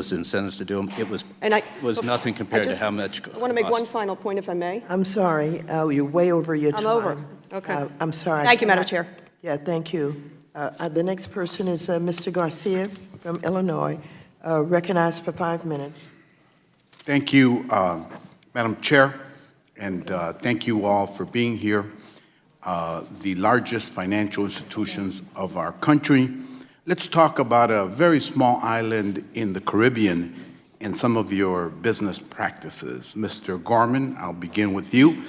incentives to do them. It And was nothing compared to how much I want to make one final point, if I may. I'm sorry, you're way over your time. I'm over. Okay. I'm sorry. Thank you, Madam Chair. Yeah, thank you. The next person is Mr. Garcia from Illinois, recognized for 5 minutes. Thank you, Madam Chair, and thank you all for being here. The largest financial institutions of our country. Let's talk about a very small island in the Caribbean and some of your business practices. Mr. Gorman, I'll begin with you.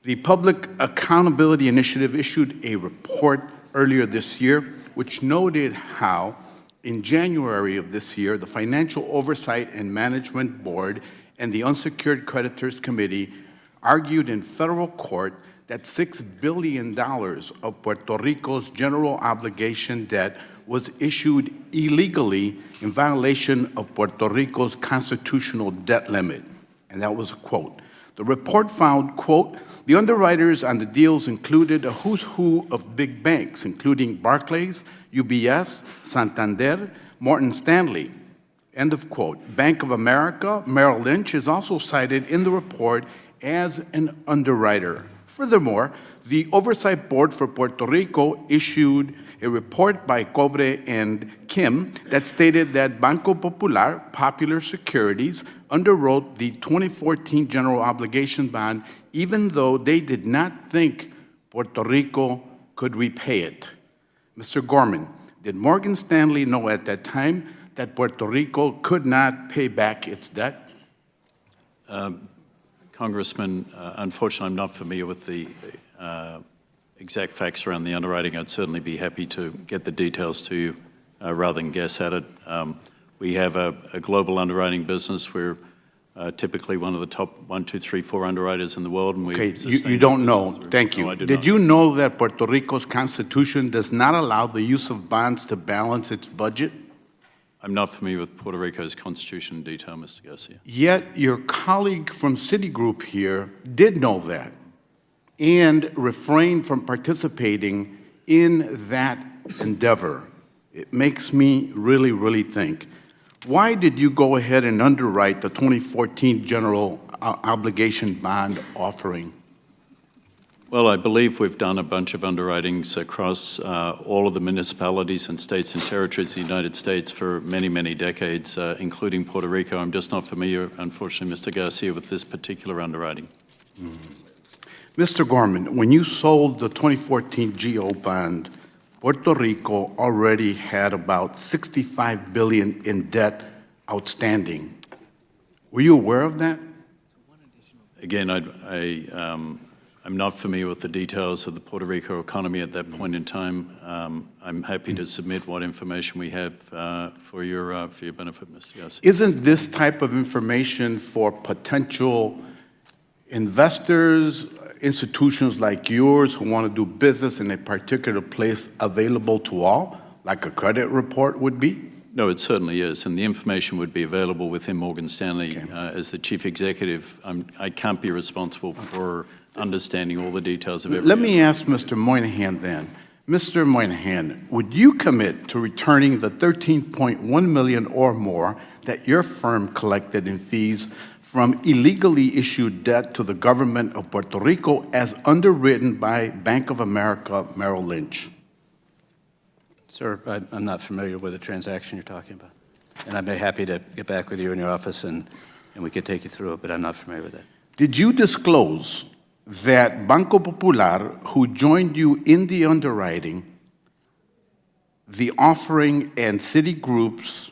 The Public Accountability Initiative issued a report earlier this year which noted how, in January of this year, the Financial Oversight and Management Board and the Unsecured Creditors Committee argued in federal court that $6 billion of Puerto Rico's general obligation debt was issued illegally in violation of Puerto Rico's constitutional debt limit. And that was a quote. The report found, quote, the underwriters on the deals included a who's who of big banks, including Barclays, UBS, Santander, Morgan Stanley, end of quote. Bank of America, Merrill Lynch is also cited in the report as an underwriter. Furthermore, the Oversight Board for Puerto Rico issued a report by Cobre and Kim that stated that Banco Popular, Popular Securities, underwrote the 2014 General Obligation Bond even though they did not think Puerto Rico could repay it. Mr. Gorman, did Morgan Stanley know at that time that Puerto Rico could not pay back its debt? Congressman, unfortunately, I'm not familiar with the exact facts around the underwriting. I'd certainly be happy to get the details to you rather than guess at it. We have a global underwriting business. We're typically one of the top 1, 2, 3, 4 underwriters in the world. And okay, you don't know. Thank you. No, I do Did not. you know that Puerto Rico's Constitution does not allow the use of bonds to balance its budget? I'm not familiar with Puerto Rico's constitution in detail, Mr. Garcia. Yet your colleague from Citigroup here did know that and refrained from participating in that endeavor. It makes me really, really think. Why did you go ahead and underwrite the 2014 General Obligation Bond offering? Well, I believe we've done a bunch of underwritings across all of the municipalities and states and territories of the United States for many, many decades, including Puerto Rico. I'm just not familiar, unfortunately, Mr. Garcia, with this particular underwriting. Mr. Gorman, when you sold the 2014 GO bond, Puerto Rico already had about $65 billion in debt outstanding. Were you aware of that? Again, I'm not familiar with the details of the Puerto Rico economy at that point in time. I'm happy to submit what information we have for your benefit, Mr. Garcia. Isn't this type of information for potential investors, institutions like yours who want to do business in a particular place available to all, like a credit report would be? No, it certainly is, and the information would be available within Morgan Stanley. Okay. As the chief executive, I can't be responsible for understanding all the details of everything. Let me ask Mr. Moynihan then. Mr. Moynihan, would you commit to returning the $13.1 million or more that your firm collected in fees from illegally issued debt to the government of Puerto Rico as underwritten by Bank of America Merrill Lynch? Sir, I'm not familiar with the transaction you're talking about. And I'd be happy to get back with you in your office and we could take you through it, but I'm not familiar with that. Did you disclose that Banco Popular, who joined you in the underwriting, the offering, and Citigroup's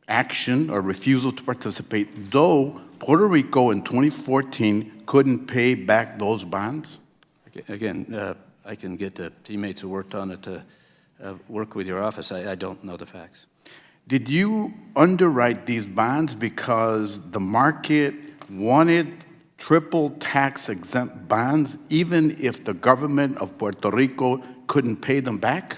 action or refusal to participate, though Puerto Rico in 2014 couldn't pay back those bonds? Again, I can get the teammates who worked on it to work with your office. I don't know the facts. Did you underwrite these bonds because the market wanted triple tax exempt bonds even if the government of Puerto Rico couldn't pay them back?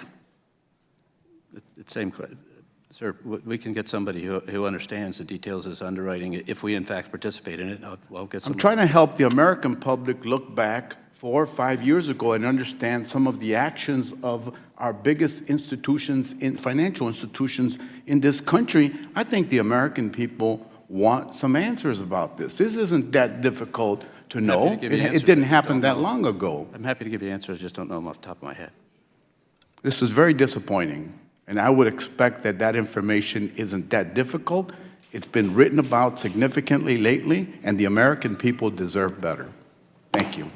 Sir, we can get somebody who understands the details of this underwriting. If we in fact participate in it, I'll get I'm somebody. trying to help the American public look back 4 or 5 years ago and understand some of the actions of our biggest institutions, financial institutions in this country. I think the American people want some answers about this. This isn't that difficult to know. to give you It answers, didn't I happen don't that know. long ago. I'm happy to give you answers, I just don't know them off the top of my head. This is very disappointing, and I would expect that that information isn't that difficult. It's been written about significantly lately, and the American people deserve better. Thank you.